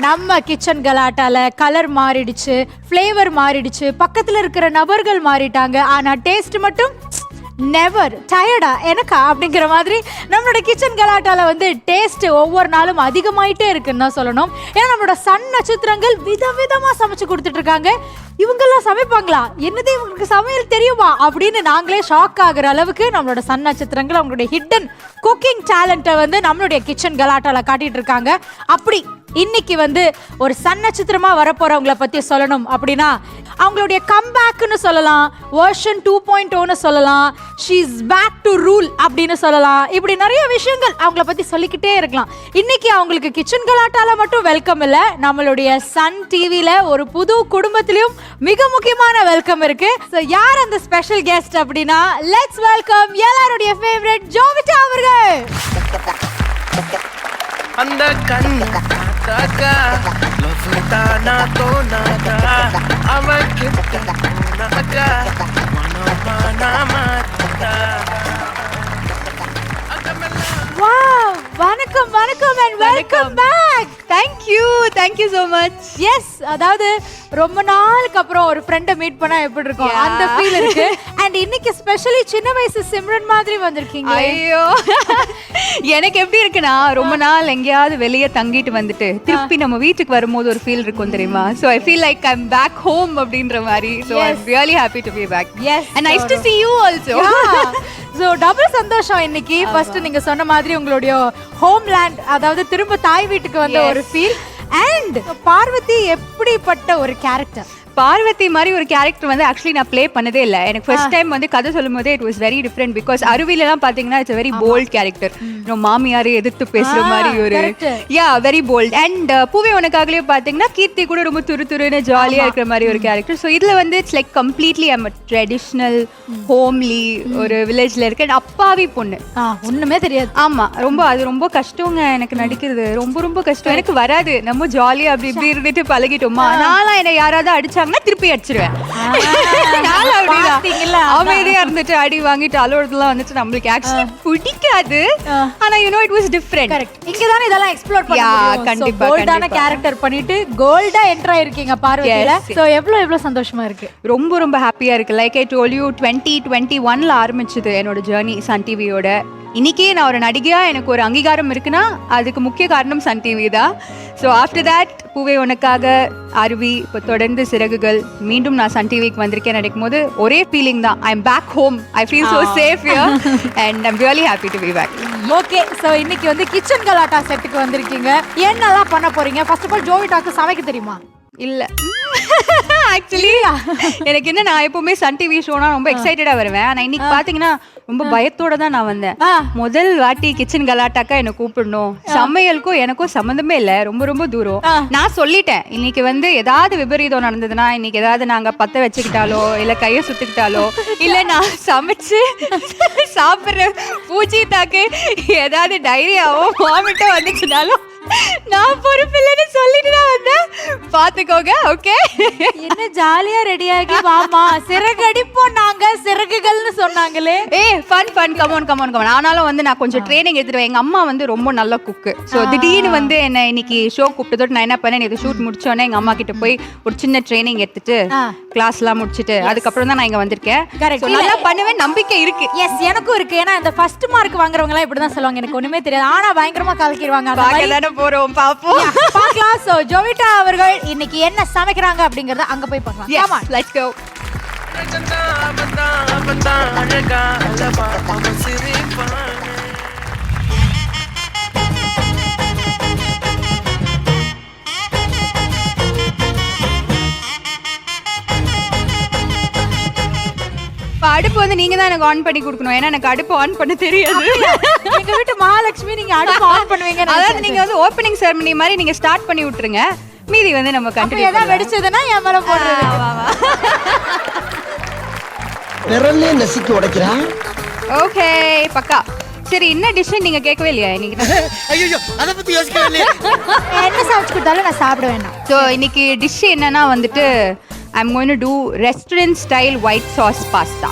நம்ம kitchen கலாட்டால colour மாறிடுச்சு, flavour மாறிடுச்சு, பக்கத்துல இருக்கிற நபர்கள் மாறிட்டாங்க, ஆனா டேஸ்ட் மட்டும் நெவர் டயர்டா எனக்கா அப்படிங்கிற மாதிரி நம்மளோட கிச்சன் கலாட்டால வந்து டேஸ்ட் ஒவ்வொரு நாளும் அதிகமாயிட்டே இருக்குன்னு தான் சொல்லணும். ஏன்னா நம்மளோட சன் நட்சத்திரங்கள் விதவிதமா சமைச்சு கொடுத்துட்டு இருக்காங்க. இவங்கெல்லாம் சமைப்பாங்களா, என்னது இவங்களுக்கு சமையல் தெரியுமா அப்படின்னு நாங்களே ஷாக் ஆகுற அளவுக்கு நம்மளோட சன் நட்சத்திரங்கள் அவங்களுடைய ஹிடன் குக்கிங் டேலண்ட்டை வந்து நம்மளுடைய கிச்சன் கலாட்டால காட்டிட்டு இருக்காங்க. அப்படி இன்னைக்கு வந்து ஒரு சன் நட்சத்திரமா வரப்போறவங்கள பத்தி சொல்லணும் அப்படின்னா அவங்களுடைய கம்பேக்னு சொல்லலாம், வெர்ஷன் 2.0ன்னு சொல்லலாம், she is back to rule அப்படின்னு சொல்லலாம். இப்படி நிறைய விஷயங்கள் அவங்கள பத்தி சொல்லிக்கிட்டே இருக்கலாம். இன்னைக்கு அவங்களுக்கு கிச்சன் கலாட்டால மட்டும் வெல்கம் இல்லை, நம்மளுடைய சன் டிவில ஒரு புது குடும்பத்திலையும் மிக முக்கியமான வெல்கம் இருக்கு. ஸோ யார் அந்த ஸ்பெஷல் கெஸ்ட் அப்படின்னா லெட்ஸ் வெல்கம் எல்லாருடைய ஃபேவரட் ஜோவிட்டா அவர்கள். அந்த கண்ணாக்கா லவ் தானா தோனாக்கா அவன் கிட்ட போனாக்கா மனமானா மாத்தா. வாவ், வணக்கம் வணக்கம் and welcome back. Thank you so much. Yes, அதாவது ரொம்ப நாளுக்கு அப்புறம் ஒரு ஃப்ரெண்டை மீட் பண்ணா எப்படி இருக்கும் அந்த ஃபீல் இருக்கு. அண்ட் இன்னைக்கு ஸ்பெஷலி சின்ன வயசு சிம்ரன் மாதிரி வந்திருக்கீங்க. ஐயோ, எனக்கு எப்படி இருக்குன்னா ரொம்ப நாள் எங்கேயாவது வெளியே தங்கிட்டு வந்துட்டு திருப்பி நம்ம வீட்டுக்கு வரும்போது ஒரு ஃபீல் இருக்கும் தெரியுமா? So I feel like I am back home அப்படின்ற மாதிரி. So I am really happy to be back. Yes, and nice to see you also. So double சந்தோஷம் இன்னைக்கு. ஃபர்ஸ்ட் நீங்க சொன்ன மாதிரி உங்களுடைய ஹோம்லேண்ட், அதாவது திரும்ப தாய் வீட்டுக்கு வந்த ஒரு ஃபீல். அண்ட் பார்வதி எப்படிப்பட்ட ஒரு கேரக்டர்? பார்வதி மாதிரி ஒரு கேரக்டர் வந்து ஆக்சுவலி நான் ப்ளே பண்ணதே இல்லை. எனக்கு ஃபர்ஸ்ட் டைம் வந்து கதை சொல்லும் போதே it was very different. Because அருவிலலாம் பார்த்தீங்கன்னா இட்ஸ் வெரி போல்ட் கேரக்டர். மாமியாரை எதிர்த்து பேசுற மாதிரி ஒரு வெரி போல்ட். அண்ட் பூவே உனக்காகவே பார்த்தீங்கன்னா கீர்த்தி கூட ரொம்ப துருன்னு ஜாலியாக இருக்கிற மாதிரி ஒரு கேரக்டர். ஸோ இதில் வந்து it's like completely I'm traditional homely ஒரு வில்லேஜில் இருக்க அப்பாவி பொண்ணு. ஒண்ணுமே தெரியாது. ஆமாம், அது ரொம்ப கஷ்டங்க எனக்கு நடிக்கிறது. ரொம்ப கஷ்டம். எனக்கு வராது. நம்ம ஜாலியாக அப்படி இப்படி இருந்துட்டு பழகிட்டோமா. நான்லாம் என்னை யாராவது அடிச்சாங்கன்னா திருப்பி அடிச்சிருவேன். அமைதியா இருந்துட்டு அடி வாங்கிட்டு அலோடலாம் வந்துட்டு நம்மளுக்கு ஆக்சுவலி பிடிக்காது. ஆனா you know it was different. Correct. இங்க தான் இதெல்லாம் எக்ஸ்ப்ளோர் பண்ண முடியும். கண்டிப்பா கோல்டான கேரக்டர் பண்ணிட்டு கோல்டா என்டர் ஆயிருக்கீங்க பார்வதில. சோ எவ்வளவு சந்தோஷமா இருக்கு. ரொம்ப ஹாப்பியா இருக்கு. லைக் ஐ டோல் யூ 2021ல ஆரம்பிச்சது என்னோட ஜர்னி சன் டிவியோட. இன்னைக்கே நான் ஒரு நடிகையா எனக்கு ஒரு அங்கீகாரம் இருக்குன்னா அதுக்கு முக்கிய காரணம் சன் டிவி தான். ஸோ ஆஃப்டர் தேட் பூவே உனக்காக, அருவி, இப்போ தொடர்ந்து சிறகுகள், மீண்டும் நான் சன் டிவிக்கு வந்திருக்கேன் நினைக்கும் போது ஒரே ஃபீலிங் தான். I am back home. I feel so safe here and I'm really happy to be back. Okay, so இன்னைக்கு வந்து கிச்சன் கலாட்டா செட்டுக்கு வந்திருக்கீங்க. என்னெல்லாம் பண்ண போறீங்க? ஃபர்ஸ்ட் ஆஃப் ஆல் ஜோவிட்டாக்கு சமைக்க தெரியுமா? இல்ல, ஆக்சுவலி எனக்கு என்ன, நான் எப்பவுமே சன் டிவி ஷோனா ரொம்ப எக்ஸைட்டடா வருவேன். ஆனா இன்னைக்கு பாத்தீங்கன்னா ரொம்ப பயத்தோட தான் நான் வந்தேன். முதல் வாட்டி கிச்சன் கலாட்டாக்கா என்ன கூப்பிடணும். சமையலுக்கும் எனக்கும் சம்மந்தமே இல்லை, ரொம்ப தூரம். நான் சொல்லிட்டேன், இன்னைக்கு வந்து ஏதாவது விபரீதம் நடந்ததுன்னா, இன்னைக்கு ஏதாவது நாங்க பத்த வச்சுக்கிட்டாலோ இல்ல கையை சுட்டுக்கிட்டாலோ இல்ல நான் சமைச்சு சாப்பிட்ற பூஜிதாக்கு ஏதாவது டைரியாவோ வாமிட்டோ வந்துச்சுனாலும் நான் பொறுப்பில்லைன்னு சொல்லிட்டு தான் வந்தேன். பாத்துக்கோங்க. ஓகே, என்ன ஜாலியா ரெடியாகி வாமா சிறகடிப்போம் நாங்க சிறகுகள்னு சொன்னாங்களே. Fun come on. ஆனாலும் வந்து நான் கொஞ்சம் ட்ரைனிங் எடுத்துருவேன். எங்க அம்மா வந்து ரொம்ப நல்ல குக்கு. ஸோ திடீர்னு வந்து என்ன இன்னைக்கு ஷோ கூப்பிட்டதோடு நான் என்ன பண்ணேன், இது ஷூட் முடிச்சோன்னே எங்க அம்மா கிட்ட போய் ஒரு சின்ன ட்ரைனிங் எடுத்துட்டு கிளாஸ் எல்லாம் முடிச்சுட்டு அதுக்கப்புறம் தான் நான் இங்க வந்திருக்கேன். நல்லா பண்ணுவேன், நம்பிக்கை இருக்கு. எஸ், எனக்கும் இருக்கு. ஏன்னா இந்த ஃபர்ஸ்ட் மார்க் வாங்குறவங்க எல்லாம் இப்படிதான் சொல்லுவாங்க, எனக்கு ஒண்ணுமே தெரியாது, ஆனா பயங்கரமா கலக்கிடுவாங்க. போறோம், பாப்போம், பார்க்கலாம். சோ ஜோவிட்டா அவர்கள் இன்னைக்கு என்ன சமைக்கிறாங்க அப்படிங்கறத அங்க போய் பார்க்கலாம். Come on, let's go. அடுப்பு வந்து நீங்க தான் எனக்கு ஆன் பண்ணி கொடுக்கணும். ஏன்னா எனக்கு அடுப்பு ஆன் பண்ண தெரியாது. எங்க வீட்டு மகாலட்சுமி நீங்க அடுப்பு ஆன் பண்ணுவீங்க. அதாவது நீங்க வந்து ஓப்பனிங் செரமனி மாதிரி நீங்க ஸ்டார்ட் பண்ணி விட்டுருங்க. மீதி வந்து நம்ம கண்டினியூ. ஏதாவது வெடிச்சதுன்னா என் மேல போடுறது. விரல்லே நசுக்கி உடைக்கிறான். ஓகே, பக்கா. சரி, என்ன டிஷ் நீங்க கேட்கவே இல்லையா இன்னைக்கு? ஐயோ, அத பத்தி யோசிக்கவே இல்லையே. என்ன சமைச்சு கொடுத்தாலும் நான் சாப்பிட வேண்டாம். ஸோ இன்னைக்கு டிஷ் என்னன்னா வந்துட்டு I'm going to do restaurant style white sauce pasta.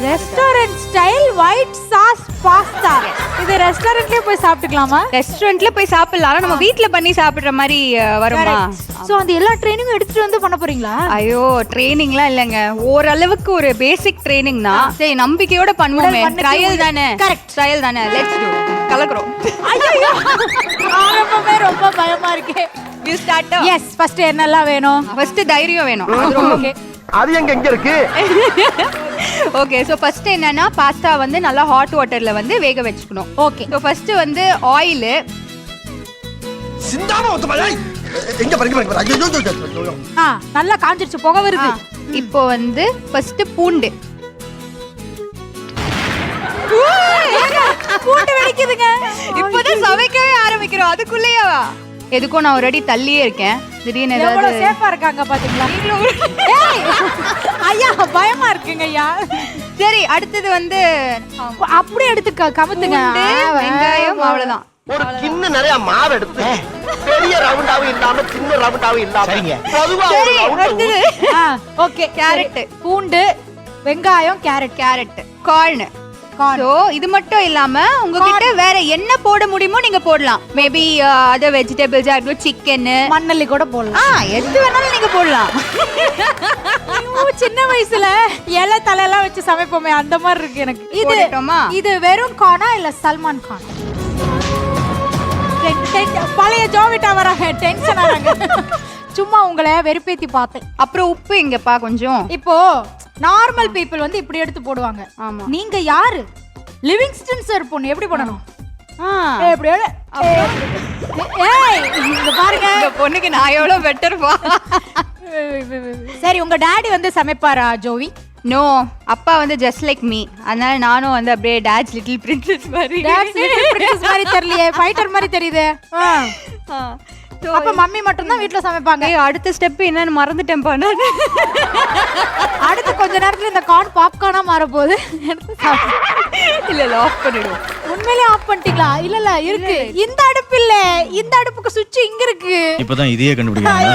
Restaurant style white sauce pasta. இது ரெஸ்டாரண்ட்லயே போய் சாப்பிட்டுக்கலாமா? ரெஸ்டாரண்ட்ல போய் சாப்பிடலாம், ஆனா நம்ம வீட்ல பண்ணி சாப்பிடுற மாதிரி வருமா? சோ அந்த எல்லா ட்ரைனிங்கும் எடுத்துட்டு வந்து பண்ண போறீங்களா? ஐயோ ட்ரைனிங்லாம் இல்லங்க, ஓரளவுக்கு ஒரு பேசிக் ட்ரைனிங் தான். சரி நம்பிக்கையோட பண்ணுவோமே, ட்ரையல் தானே. கரெக்ட், ட்ரையல் தானே, லெட்ஸ் டு. கலக்குறோம். ஐயோ ஆரம்பமே ரொம்ப பயமா இருக்கு. You start. எஸ், ஃபர்ஸ்ட் என்னெல்லாம் வேணும்? ஃபர்ஸ்ட் தைரியம் வேணும், அது ரொம்ப ஓகே. அது எங்க இருக்கு? ஓகே, சோ ஃபர்ஸ்ட் என்னன்னா பாஸ்தா வந்து நல்லா ஹாட் வாட்டர்ல வந்து வேக வச்சுக்கணும். ஓகே. சோ ஃபர்ஸ்ட் வந்து ஆயில். சிந்தாம ஒத்துமா எங்க பாருங்க ஐயோ நல்லா காஞ்சிருச்சு, புகை வருது. இப்போ வந்து ஃபர்ஸ்ட் பூண்டு. பூண்டு வெடிக்குதுங்க. இப்போதான் சமைக்கவே ஆரம்பிக்கிறோம், அதுக்குள்ளேயே எதுக்கும் நான் ஒரு அடி தள்ளியே இருக்கேன். திடீர்னு எவ்வளவு ஏதாவது சேஃபா இருக்காங்க பாத்தீங்களா? ஏய், ஐயா பயமா இருக்குங்க ஐயா. சரி அடுத்தது வந்து அப்படியே எடுத்து கமுத்துங்க. பூண்டு, வெங்காயம், அவ்வளவுதான். ஒரு கிண்ண நிறைய மாவு எடுத்து பெரிய ரவுண்டாவும் இல்லாம சின்ன ரவுண்டாவும் இல்லாம பொதுவா ஒரு ரவுண்ட். ஓகே. கேரட், பூண்டு, வெங்காயம், கேரட், கார்ன். சோ இது மட்டும் இல்லாம உங்ககிட்ட வேற என்ன போட முடியுமோ நீங்க போடலாம். Maybe other vegetables or chicken, மண்ணல்லி கூட போடலாம். எது வேணாலும் நீங்க போடலாம். சின்ன வயசுல இலை தலையெல்லாம் வச்சு சமைப்போமே அந்த மாதிரி இருக்கு எனக்கு. போடட்டுமா? இது வெறும் கானா இல்ல சல்மான் கான்? பழைய ஜோவிட்டா வராங்க, டென்ஷன் ஆறாங்க. சும்மா உங்களை வெறுப்பேத்தி பார்த்தேன். அப்புறம் உப்பு இங்கப்பா கொஞ்சம். இப்போ நார்மல் பீப்புள் வந்து இப்படி எடுத்து போடுவாங்க. ஆமா. நீங்க யாரு? லிவிங்ஸ்டன் சார் பொண்ணு எப்படி பண்ணணும்? எப்படி? ஏய் இங்க பாருங்க, இந்த பொண்ணுக்கு நான் எவ்வளவு பெட்டர்ப்பா. சரி உங்க டாடி வந்து சமைப்பாரா ஜோவி? நோ, அப்பா வந்து ஜஸ்ட் லைக் மீ, அதனால நானும் வந்து அப்படியே டாட்ஸ் லிட்டில் பிரின்சஸ் மாதிரி. டாட்ஸ் லிட்டில் பிரின்சஸ் மாதிரி தெரியலையே, ஃபைட்டர் மாதிரி தெரியுதே. அப்ப மம்மி மட்டும் தான் வீட்ல சமைப்பாங்க. அடுத்த ஸ்டெப் என்னன்னு மறந்துட்டேன்ப்பா நான். அடுத்து கொஞ்ச நேரத்துல இந்த கார்ன் பாப்கார்னா மாற போகுது. இல்ல ஆஃப் பண்ணிடுவோம். உண்மையிலேயே ஆஃப் பண்ணிட்டீங்களா? இல்ல இருக்கு. இந்த அடுப்பு இல்ல, இந்த அடுப்புக்கு சுவிட்ச் இங்க இருக்கு. இப்பதான் இதையே கண்டுபிடிக்கிறாங்க.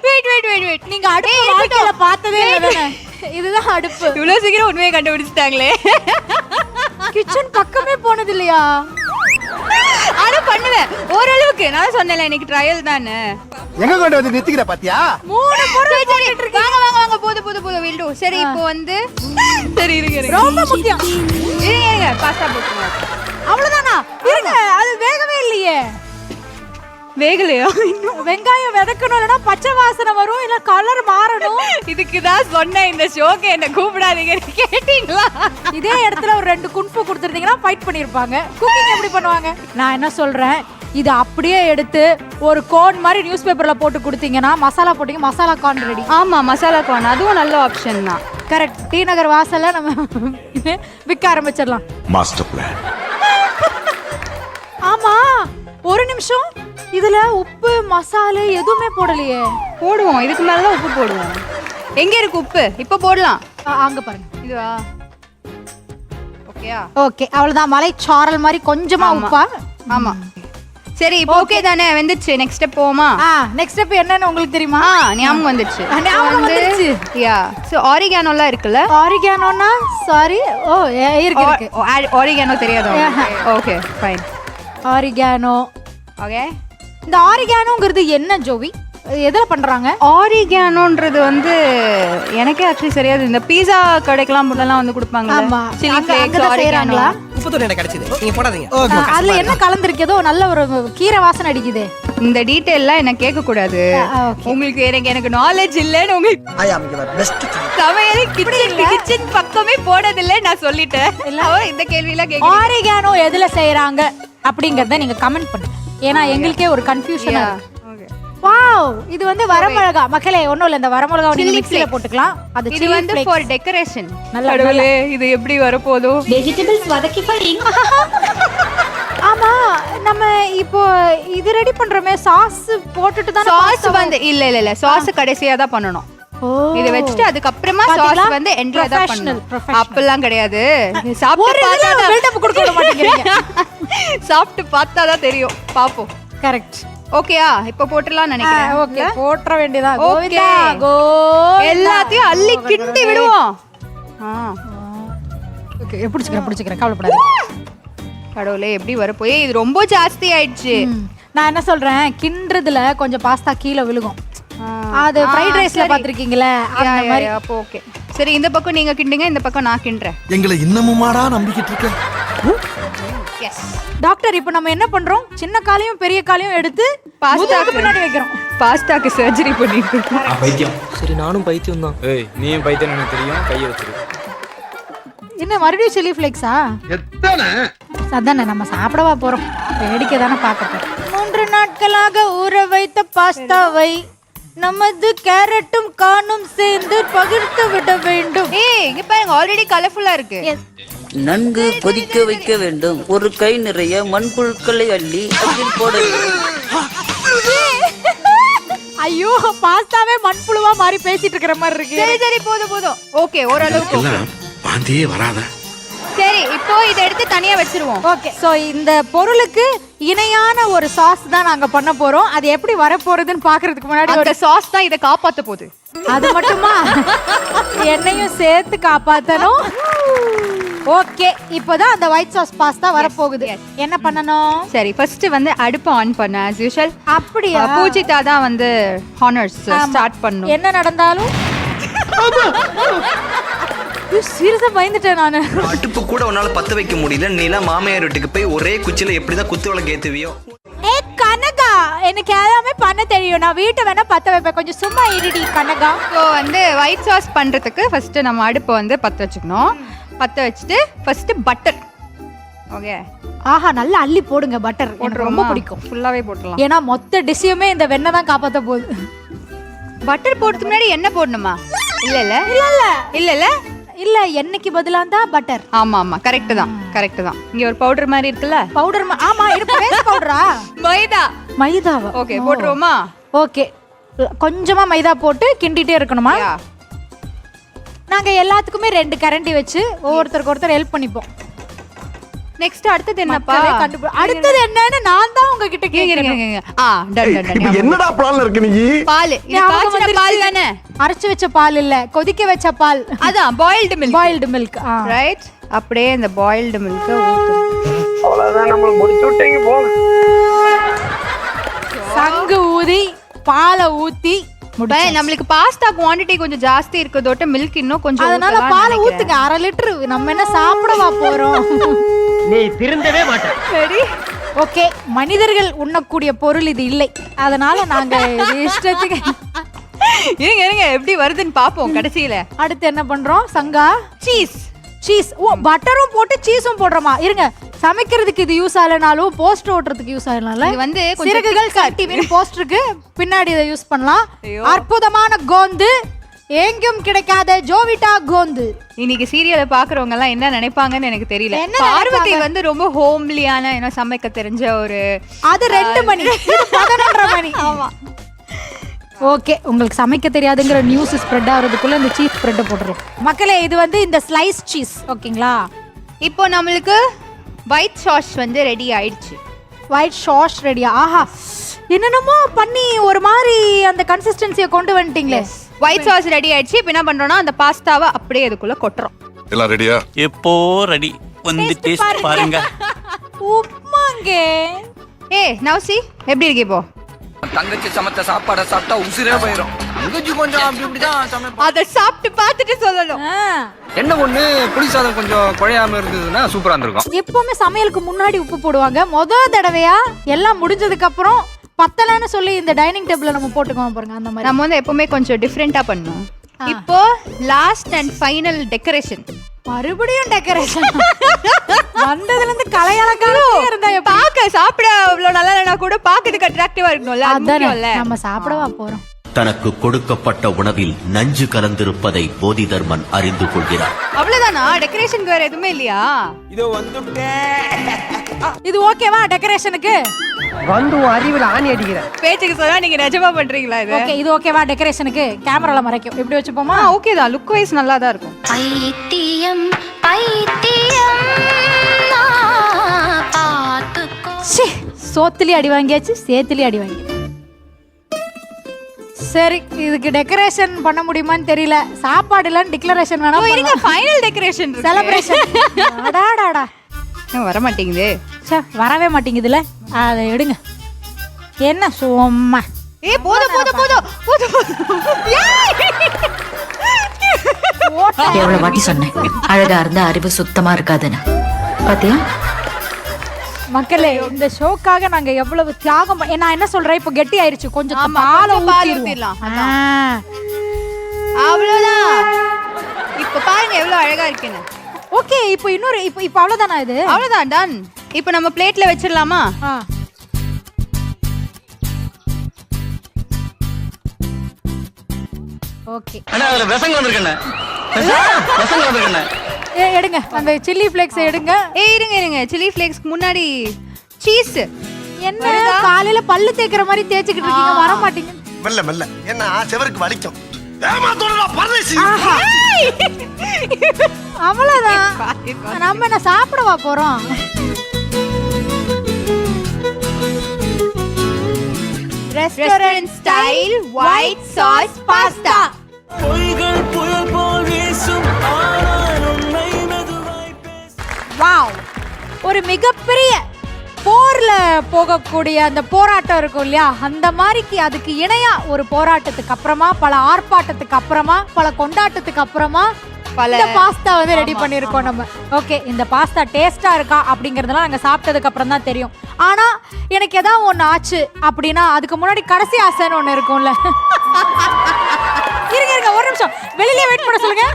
வெயிட் நீங்க அடுப்பு வாழ்க்கையில பார்த்ததே இல்ல. இதுதான் அடுப்பு. இவ்வளவு சீக்கிரம் உண்மையை கண்டுபிடிச்சிட்டாங்களே. கிச்சன் பக்கமே போனது இல்லையா? ஆனா பண்ணுவேன் ஓரளவுக்கு. நான் சொன்னேன்ல இன்னைக்கு ட்ரையல் தானே. எங்க கொண்டு வந்து நிறுத்திக்கிற பாத்தியா? 3 பொருள் போட்டுட்டு இருக்கீங்க. வாங்க போது வீல்டு. சரி இப்போ வந்து சரி இருங்க. ரொம்ப முக்கியம். இருங்க பாஸ்தா போட்டுங்க. அவ்வளவுதானா? இருங்க, அது வேகவே இல்லையே. வேகலையா? வெங்காயம் வதக்கணும், இல்லைன்னா பச்சை வாசனை வரும், இல்ல கலர் மாறணும். இதுக்கு தான் சொன்னேன் இந்த ஷோக்கு என்ன கூப்பிடாதீங்க, கேட்டீங்களா? இதே இடத்துல ஒரு 2 குன்ஃபு கொடுத்துருந்தீங்கன்னா ஃபைட் பண்ணிருப்பாங்க. குக்கிங் எப்படி பண்ணுவாங்க? நான் என்ன சொல்றேன், இது அப்படியே எடுத்து ஒரு கோன் மாதிரி நியூஸ் பேப்பர்ல போட்டு கொடுத்தீங்கன்னா மசாலா போட்டீங்க, மசாலா கார்ன் ரெடி. ஆமா மசாலா கார்ன், அதுவும் நல்ல ஆப்ஷன் தான். கரெக்ட். டி நகர் வாசல்ல நம்ம விற்க ஆரம்பிச்சிடலாம். Master plan. ஆமா, ஒரு நிமிஷம். இதுல உப்பு மசாலா எதுவுமே போடலையே. போடுவோம், இதுக்கு மேலதான் உப்பு போடுவோம். எங்க இருக்கு உப்பு? இப்ப போடலாம். அங்க பாருங்க. இதுவா? ஓகேயா? ஓகே, அவ்வளவுதான். மலைச்சாரல் மாதிரி கொஞ்சமா உப்பா? ஆமா. சரி இப்போ ஓகே தானே, வந்துச்சு. நெக்ஸ்ட் ஸ்டெப் போவோமா? நெக்ஸ்ட் ஸ்டெப் என்னன்னு உங்களுக்கு தெரியுமா? ஞாபகம் வந்துச்சு. ஞாபகம் வந்துச்சு. யா, சோ ஆரிகானோலாம் இருக்குல்ல? ஆரிகானோனா சாரி. ஓ இருக்கு. ஆரிகானோ தெரியாதா? Okay fine. ஆரிகானோ. ஓகே. இந்த ஆரிகானோங்கிறது என்ன ஜோவி? எதுல பண்றாங்க? ஆரிகானோன்றது வந்து எனக்கே ஆக்சுவலி சரியாது. இந்த பீஸா கடைக்கெல்லாம் முன்னெல்லாம் வந்து கொடுப்பாங்க. ஆமா, சில்லி அங்க ஃப்ளேக்ஸ், தான் ஆரிகானோ. செய்றாங்களா? உப்புத்தூள் எனக்கு கிடைச்சது, நீங்க போடாதீங்க. அதுல என்ன கலந்துருக்கேதோ நல்ல ஒரு கீரை வாசனை அடிக்குது. இந்த டீடைல்லாம் என்ன கேட்க கூடாது. உங்களுக்கு எனக்கு நாலேஜ் இல்லன்னு உங்களுக்கு ஐ அம் யுவர் பெஸ்ட் சமையல் கிச்சன் பக்கமே போனதில்லை நான் சொல்லிட்டேன். இந்த கேள்வியெல்லாம் கேட்க. ஆரிகானோ எதுல செய்யறாங்க அப்படிங்கறத நீங்க கமெண்ட் பண்ணுங்க. ஏன்னா எங்களுக்கே ஒரு கன்ஃபியூஷன். வாவ், இது வந்து வரமிளகா. மக்களே ஒண்ணும் இல்ல, இந்த வரமிளகாவை நீங்க மிக்ஸில போட்டுக்கலாம். அது இது வந்து ஃபார் டெக்கரேஷன். நல்ல இது எப்படி வரப்போதோ? வெஜிடபிள்ஸ் வதக்கி பாருங்க. ஆமா, நம்ம இப்போ இது ரெடி பண்றோமே, சாஸ் போட்டுட்டு தான். சாஸ் வந்து இல்ல சாஸ் கடைசியா தான் பண்ணனும். இத வச்சிட்டு அதுக்கு அப்புறமா சாஸ் வந்து எண்ட்ல தான் பண்ணனும். அப்பெல்லாம் கிடையாது. சாப்பிட்டு பார்த்தா தான் பில்ட் அப் கொடுக்க மாட்டேங்கிறீங்க. சாப்பிட்டு பார்த்தா தான் தெரியும். பாப்போம். கரெக்ட். ஓகேயா இப்போ போட்டுடலாம் நினைக்கிறேன் ஓகே போட்ற வேண்டியதா. Okay. கோவிந்தா கோவிந்தா. எல்லாத்தையும் அள்ளி கிண்டி விடுவோம். ஓகே பிடிச்சிக்கிறேன் கவலைப்படாத. கடவுளே எப்படி வரப்போய் இது ரொம்ப ஜாஸ்தி ஆயிடுச்சு. நான் என்ன சொல்றேன், கிண்டுறதுல கொஞ்சம் பாஸ்தா கீழே விழுகும். அது ஃப்ரைட் ரைஸ்ல பாத்திருக்கீங்களே அந்த மாதிரி. அப்போ ஓகே சரி, இந்த பக்கம் நீங்க கிண்டுங்க, இந்த பக்கம் நான் கிண்டுறேன். எங்களை இன்னமுமாடா நம்பிக்கிட்டு இருக்க? எஸ் டாக்டர், இப்போ நம்ம என்ன பண்றோம், சின்ன காலையும் பெரிய காலையும் எடுத்து பாஸ்தாக்கு பின்னாடி வைக்கிறோம். பாஸ்தாக்கு சர்ஜரி பண்ணிட்டு இருக்கோம். பைத்தியம். சரி நானும் பைத்தியம் தான். ஏய் நீயும் பைத்தியம் எனக்கு தெரியும், கையை வச்சிரு. என்ன மறுபடியும் சில்லி ஃபிளேக்ஸா? எத்தனை அதானே நம்ம சாப்பிடவா போறோம், வேடிக்கை தானே பார்க்க போறோம். 3 நாட்களாக ஊற வைத்த பாஸ்தாவை நமது கேரட்டும் காணும் சேர்ந்து பகிர்ந்து விட வேண்டும். ஏய் இங்க பாருங்க, ஆல்ரெடி கலர்ஃபுல்லா இருக்கு. நன்கு கொதிக்க வைக்க வேண்டும். ஒரு கை நிறைய மண்புழுக்களை அள்ளி அதில் போட வேண்டும். ஐயோ, பாஸ்தாவே மண்புழுவா மாதிரி பேசிட்டு இருக்கிற மாதிரி இருக்கு. சரி சரி போதும் ஓகே ஓரளவுக்கு எல்லாம் வாந்தியே வராத. சரி, இப்போ இதை எடுத்து தனியா வச்சிருவோம். ஓகே, சோ இந்த பொருளுக்கு இணையான ஒரு சாஸ் தான் நாங்க பண்ண போறோம். அது எப்படி வர போறதுன்னு பாக்குறதுக்கு முன்னாடி அந்த சாஸ் தான் இதை காப்பாத்த போகுது. அது மட்டுமா, என்னையும் சேர்த்து காப்பாத்தணும். ஓகே, இப்போதான் அந்த ஒயிட் சாஸ் பாஸ்தா வர போகுது. என்ன பண்ணணும்? சரி, ஃபர்ஸ்ட் வந்து அடுப்பு ஆன் பண்ண as usual. அப்படியா? பூஜிதா தான் வந்து ஹானர்ஸ் ஸ்டார்ட் பண்ணும். என்ன நடந்தாலும் சீரியஸா பயந்துட்டேன் நானு. அடுப்பு கூட உன்னால பத்த வைக்க முடியல, நீலாம் மாமியார் வீட்டுக்கு போய் ஒரே குச்சில எப்படிதான் குத்து விளக்கு ஏத்துவியோ? ஏ கனகா, எனக்கு எல்லாமே பண்ண தெரியும். நான் வீட்டை வேணா பத்த வைப்பேன், கொஞ்சம் சும்மா இருடி கனகா. ஸோ வந்து ஒயிட் சாஸ் பண்றதுக்கு ஃபர்ஸ்ட் நம்ம அடுப்பை வந்து பத்த வச்சுக்கணும். பத்த வச்சுட்டு ஃபர்ஸ்ட் பட்டர். ஓகே, ஆஹா, நல்லா அள்ளி போடுங்க பட்டர், எனக்கு ரொம்ப பிடிக்கும். ஃபுல்லாவே போட்டுடலாம். ஏன்னா மொத்த டிஷ்ஷுமே இந்த வெண்ணெய் தான் காப்பாத்த போகுது. பட்டர் போடுறதுக்கு முன்னாடி எண்ணெய் போடணுமா? இல்ல இல்ல இல்ல இல்ல இல்ல இல்ல இல்ல, எண்ணெய்க்கு பதிலா தான் பட்டர். ஆமா ஆமா கரெக்ட் தான். இங்க ஒரு பவுடர் மாதிரி இருக்குல்ல, பவுடர். ஆமா, இது பேஸ்ட் பவுடரா? மைதா. மைதாவா? ஓகே, போட்டுருவோமா? ஓகே, கொஞ்சமா மைதா போட்டு கிண்டிட்டே இருக்கணுமா? நாங்க எல்லாத்துக்குமே 2 கரண்டி வச்சு ஒவ்வொருத்தருக்கு ஒருத்தர் ஹெல்ப் பண்ணிப்போம். நெக்ஸ்ட் அடுத்தது என்னப்பா? அடுத்தது என்னன்னு நான் தான் உங்ககிட்ட கேக்குறேன். என்னடா பிளான்ல இருக்கு நீ? பால். இது காய்ச்சின பால் தானே? அரைச்சு வச்ச பால் இல்ல, கொதிக்க வச்ச பால். அதான் boiled milk. Boiled milk, right. அப்படியே இந்த பாயில்டு மில்க் ஊத்து. அவ்வளவுதான், நம்ம முடிச்சு விட்டீங்க போங்க. சங்கு ஊதி பாலை ஊத்தி நம்மளுக்கு பாஸ்தா குவாண்டிட்டி கொஞ்சம் ஜாஸ்தி இருக்குதோட்ட மில்க் இன்னும் கொஞ்சம், அதனால பாலை ஊத்துங்க 1/2 லிட்டர். நம்ம என்ன சாப்பிடவா போறோம்? நீ திருந்தவே மாட்ட. சரி ஓகே, மனிதர்கள் உண்ணக்கூடிய பொருள் இது இல்லை, அதனால நாங்க இது இஷ்டத்துக்கு. இருங்க எப்படி வருதுன்னு பாப்போம் கடைசியில. அடுத்து என்ன பண்றோம்? சங்கா சீஸ். சீஸ். ஓ, பட்டரும் போட்டு சீஸும் போடுறோமா? இருங்க, சமைக்கிறதுக்கு இது யூஸ் ஆகலனாலும் போஸ்டர் ஓட்டுறதுக்கு யூஸ் ஆகலனால இது வந்து சிறகுகள் கட்டி போஸ்டருக்கு பின்னாடி இதை யூஸ் பண்ணலாம். அற்புதமான கோந்து, எங்கும் கிடைக்காத ஜோவிட்டா கோந்து. இன்னைக்கு சீரியலை பாக்குறவங்க எல்லாம் என்ன நினைப்பாங்கன்னு எனக்கு தெரியல. என்ன பார்வதி வந்து ரொம்ப ஹோம்லியான என்ன சமைக்க தெரிஞ்ச ஒரு, அது 2 மணி, இது 11:30 மணி. ஆமா. ஓகே, உங்களுக்கு சமைக்க தெரியாதுங்கிற நியூஸ் ஸ்ப்ரெட் ஆகிறதுக்குள்ள இந்த சீஸ் ஸ்ப்ரெட்டை போட்டுரும். மக்களே, இது வந்து இந்த ஸ்லைஸ் சீஸ். ஓகேங்களா? இப்போ நம்மளுக்கு ஒயிட் சாஸ் வந்து ரெடி ஆயிடுச்சு. ஒயிட் சாஸ் ரெடியா? ஆஹா, என்னென்னமோ பண்ணி ஒரு மாதிரி அந்த கன்சிஸ்டன்சியை கொண்டு வந்துட்டீங்களே. ஒயிட் சாஸ் ரெடி ஆயிடுச்சு. இப்போ என்ன பண்றோம்னா அந்த பாஸ்தாவை அப்படியே அதுக்குள்ள கொட்டுறோம். எல்லாம் ரெடியா? எப்போ ரெடி, வந்து டேஸ்ட் பாருங்க. உப்மாங்க. நவ்சி எப்படி இருக்கு இப்போ? தங்கச்சி சமைச்ச சாப்பாடை சாப்பிட்டா உசிரே போயிடும். தங்கச்சி கொஞ்சம் அப்படி இப்படிதான் சமைப்பா. அதை சாப்பிட்டு பார்த்துட்டு சொல்லணும். என்ன ஒண்ணு, புளி சாதம் கொஞ்சம் குழையாம இருந்ததுன்னா சூப்பரா இருந்திருக்கும். எப்பவுமே சமையலுக்கு முன்னாடி உப்பு போடுவாங்க. முதல் தடவையா எல்லாம் முடிஞ்சதுக்கு அப்புறம் பத்தலன்னு சொல்லி இந்த டைனிங் டேபிள்ல நம்ம போட்டுக்குவோம் பாருங்க. அந்த மாதிரி நம்ம வந்து எப்பவுமே கொஞ்சம் டிஃப்ரெண்டா பண்ணணும். இப்போ லாஸ்ட் அண்ட் ஃபைனல் டெக்கரேஷன். மறுபடியும் டெக்கரேஷன். வந்ததுல இருந்து கலையலக்காரமா இருந்தா பாக்க சாப்பிட அவ்வளவு நல்லா இல்லனா கூட பாக்கிறதுக்கு அட்ராக்டிவா இருக்கணும்ல. அதானே நம்ம சாப்பிடவா போறோம். தனக்கு கொடுக்கப்பட்ட உணவில் நஞ்சு கலந்திருப்பதை போதிதர்மன் அறிந்து கொள்கிறார். அவ்வளவுதானா? டெக்கரேஷனுக்கு வேற எதுவுமே இல்லையா? இதோ வந்துட்டேன். இது ஓகேவா டெக்கரேஷனுக்கு? வந்து அறிவுல ஆணி அடிக்கிற பேச்சுக்கு சொன்னா நீங்க நிஜமா பண்றீங்களா இது? ஓகே, இது ஓகேவா டெக்கரேஷனுக்கு? கேமரால மறைக்கும், இப்படி வச்சுப்போமா? ஓகே தான், லுக் வைஸ் நல்லா தான் இருக்கும். பைத்தியம் பைத்தியம் பாத்துக்கோ. சோத்துலயும் அடி வாங்கியாச்சு, சேத்துலயும் அடி வாங்கி. சரி, இதுக்கு டெக்கரேஷன் பண்ண முடியுமான்னு தெரியல. சாப்பாடுலாம் டிக்ளரேஷன் வேணா இருங்க, ஃபைனல் டெக்கரேஷன் செலிப்ரேஷன். அடாடாடா, வர மாட்டேங்குது. வரவே மாட்டேங்குதுல. அதை எடுங்க. என்ன சும்மா போதும் போதும் போதும் போதும். எவ்வளவு வாட்டி சொன்னேன் அழகா இருந்தா அறிவு சுத்தமா இருக்காதுன்னு. பாத்தியா மக்களே, இந்த ஷோக்காக நாங்க எவ்வளவு தியாகம் நான் என்ன சொல்றேன், இப்போ கெட்டி ஆயிருச்சு, கொஞ்சம் பாலை ஊத்திடலாம். அவ்வளவுதான். இப்ப பாருங்க எவ்வளவு அழகா இருக்குன்னு. ஓகே, இப்போ இன்னொரு இப்போ அவ்வளவுதானா? இது அவ்வளவுதான், டன். இப்போ நம்ம பிளேட்ல வச்சிடலாமா? ஓகே. அண்ணா அதுல விசங்க வந்திருக்கேன். விசங்க வந்திருக்கேன். எடுங்க அந்த சில்லி ஃப்ளேக்ஸ் எடுங்க. இருங்க இருங்க, சில்லி ஃப்ளேக்ஸ்க்கு முன்னாடி சீஸ். என்ன காலையில பல்லு தேய்க்கிற மாதிரி தேய்ச்சிக்கிட்டு இருக்கீங்க, வர மாட்டீங்க. மெல்ல மெல்ல, என்ன செவருக்கு வலிக்கும். ஏமாத்தோடா பரதேசி. அவ்வளவுதான், நம்ம என்ன சாப்பிடவா போறோம்? Restaurant style white sauce pasta. Wow, ஒரு மிகப்பெரிய போர்ல போகக்கூடிய அந்த போராட்டம் இருக்கும் இல்லையா, அந்த மாதிரிக்கு அதுக்கு இணையா ஒரு போராட்டத்துக்கு அப்புறமா, பல ஆர்ப்பாட்டத்துக்கு அப்புறமா, பல கொண்டாட்டத்துக்கு அப்புறமா இந்த பாஸ்தா வந்து ரெடி பண்ணிருக்கோம் நம்ம. ஓகே, இந்த பாஸ்தா டேஸ்டா இருக்கா அப்படிங்கறதெல்லாம் நாங்க சாப்பிட்டதுக்கு அப்புறம் தான் தெரியும். ஆனா எனக்கு ஏதாவது ஒண்ணு ஆச்சு அப்படின்னா அதுக்கு முன்னாடி கடைசி ஆசைன்னு ஒண்ணு இருக்கும்ல. இருங்க இருங்க, ஒரு நிமிஷம் வெளியிலே வெயிட் பண்ண சொல்லுங்க.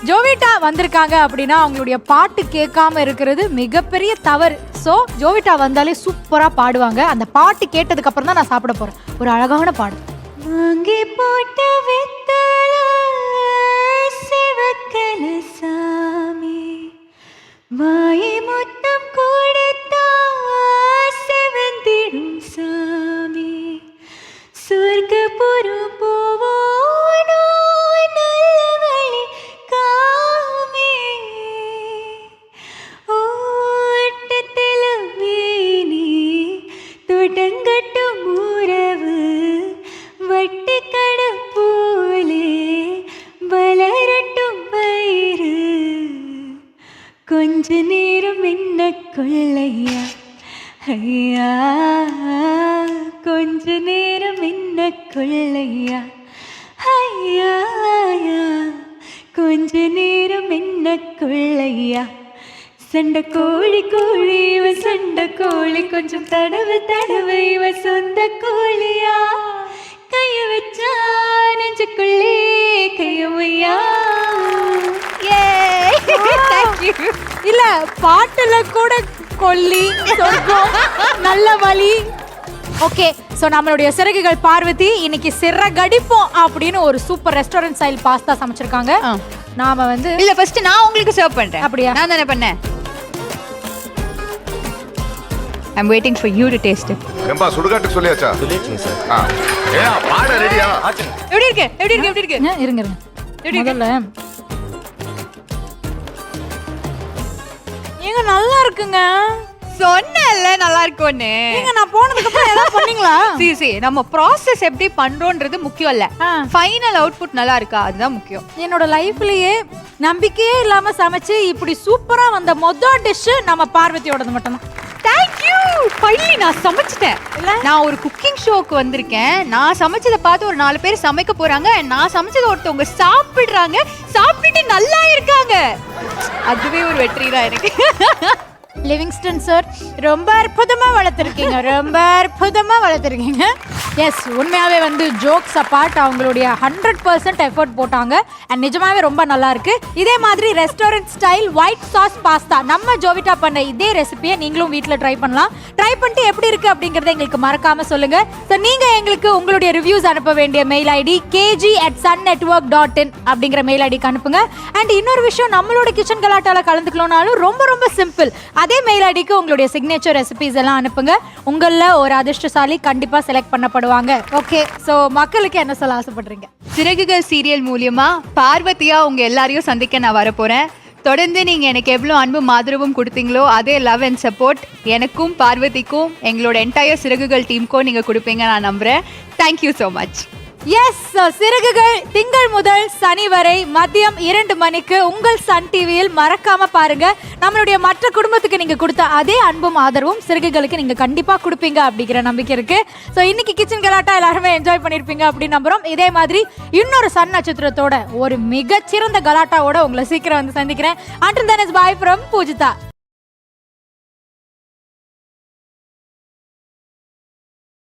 ஜோவிட்டா வந்திருக்காங்க அப்படின்னா அவங்களுடைய பாட்டு கேட்காம இருக்கிறது மிகப்பெரிய தவறு. ஸோ ஜோவிட்டா வந்தாலே சூப்பரா பாடுவாங்க. அந்த பாட்டு கேட்டதுக்கு அப்புறம் தான் நான் சாப்பிட போறேன். ஒரு அழகான பாடு. வாங்கி போட்ட வெத்தல சிவக்கல சாமி, வாய் முத்தம் கொடுத்தா செவந்திடும் சாமி, சொர்க்கபுரம் போவோனோ நல்ல வழி காமி, ஓட்டத்தில வீணி தொடங்கட்டும் உறவு, வட்டிக்கட போலே வளரட்டும் பயிறு, கொஞ்ச நேரம் என்ன கொள்ளையா ஐயா, கொஞ்ச நேரம் என்ன கொள்ளையா ஐயா, கொஞ்ச நேரம் என்ன கொள்ளையா, சண்டை கோழி கோழி இவ சண்டை கோழி, கொஞ்சம் தடவை தடவை இவ சொந்த கோழியா, கைய வச்சா நெஞ்சுக்குள்ளே கையமையா. இல்ல பாட்டுல கூட கொல்லி சொர்க்கம் நல்ல வழி. ஓகே, ஸோ நம்மளுடைய சிறகுகள் பார்வதி இன்னைக்கு சிறகடிப்போம் அப்படின்னு ஒரு சூப்பர் ரெஸ்டாரண்ட் ஸ்டைல் பாஸ்தா சமைச்சிருக்காங்க. நாம வந்து இல்ல ஃபர்ஸ்ட் நான் உங்களுக்கு சர்வ் பண்றேன். அப்படியா? நான் தானே பண்ணேன். I'm waiting for you to taste it. ஏம்பா சுடுகாட்டுக்கு சொல்லியாச்சா? சொல்லிடுங்க சார். பாட ரெடியா? எப்படி இருக்கு எப்படி இருக்கு எப்படி இருக்கு? இருங்க இருங்க, முதல்ல ஏங்க நல்லா இருக்குங்க. சொன்னேன்ல நல்லா இருக்கும்னு. ஏங்க நான் போனதுக்கு அப்புறம் ஏதாவது பண்ணீங்களா? சரி நம்ம ப்ராசஸ் எப்படி பண்றோம்ன்றது முக்கியம் இல்ல, ஃபைனல் அவுட்புட் நல்லா இருக்கா அதுதான் முக்கியம். என்னோட லைஃப்லயே நம்பிக்கையே இல்லாம சமைச்சு இப்படி சூப்பரா வந்த மொதல் டிஷ் நம்ம பார்வதியோடது மட்டும்தான். தேங்க்யூ. ஃபைனலி நான் சமைச்சிட்டேன். நான் ஒரு குக்கிங் ஷோக்கு வந்திருக்கேன். நான் சமைச்சதை பார்த்து ஒரு 4 பேர் சமைக்க போறாங்க. நான் சமைச்சதை ஒருத்தவங்க சாப்பிடுறாங்க, சாப்பிட்டுட்டு நல்லா இருக்காங்க. அதுவே ஒரு வெற்றி தான் எனக்கு. லிவிங்ஸ்டன் சார் ரொம்ப அற்புதமா வளர்த்துருக்கீங்க, ரொம்ப அற்புதமா வளர்த்துருக்கீங்க. எஸ், உண்மையாவே வந்து ஜோக்ஸ் அப்பார்ட் அவங்களுடைய 100% எஃபர்ட் போட்டாங்க. அண்ட் நிஜமாவே ரொம்ப நல்லா இருக்கு. இதே மாதிரி restaurant style white sauce pasta நம்ம ஜோவிட்டா பண்ண இதே ரெசிபியை நீங்களும் வீட்டில் ட்ரை பண்ணலாம். ட்ரை பண்ணிட்டு எப்படி இருக்கு அப்படிங்கறத எங்களுக்கு மறக்காம சொல்லுங்க. ஸோ நீங்க எங்களுக்கு உங்களுடைய ரிவ்யூஸ் அனுப்ப வேண்டிய மெயில் ஐடி kg@sunnetwork.in அப்படிங்கிற மெயில் ஐடிக்கு அனுப்புங்க. அண்ட் இன்னொரு விஷயம், நம்மளோட கிச்சன் கலாட்டால கலந்துக்கணும்னாலும் ரொம்ப ரொம்ப சிம்பிள். அதே மெயில் ஐடிக்கு உங்களுடைய சிக்னேச்சர் ரெசிபிஸ் எல்லாம் அனுப்புங்க. உங்கள ஒரு அதிர்ஷ்டசாலி கண்டிப்பா செலக்ட் பண்ணப்படுவாங்க. ஓகே, சோ மக்களுக்கு என்ன சொல்ல ஆசைப்படுறீங்க? சிறகுகள் சீரியல் மூலியமா பார்வதியா உங்க எல்லாரையும் சந்திக்க நான் வர போறேன். தொடர்ந்து நீங்க எனக்கு எவ்வளவு அன்பும் ஆதரவும் கொடுத்தீங்களோ அதே லவ் அண்ட் சப்போர்ட் எனக்கும் பார்வதிக்கும் எங்களோட என்டையர் சிறகுகள் டீமுக்கும் நீங்க கொடுப்பீங்க நான் நம்புறேன். Thank you so much. எஸ், சிறகுகள் திங்கள் முதல் சனி வரை மதியம் 2 மணிக்கு உங்கள் சன் டிவியில் மறக்காம பாருங்க. நம்மளுடைய மற்ற குடும்பத்துக்கு நீங்க கொடுத்த அதே அன்பும் ஆதரவும் சிறகுகளுக்கு நீங்க கண்டிப்பா கொடுப்பீங்க அப்படிங்கிற நம்பிக்கை இருக்கு. ஸோ இன்னைக்கு கிச்சன் கலாட்டா எல்லாருமே என்ஜாய் பண்ணிருப்பீங்க அப்படின்னு நம்புறோம். இதே மாதிரி இன்னொரு சன் நட்சத்திரத்தோட ஒரு மிகச்சிறந்த கலாட்டாவோட உங்களை சீக்கிரம் வந்து சந்திக்கிறேன். Until then, it's bye from Poojitha.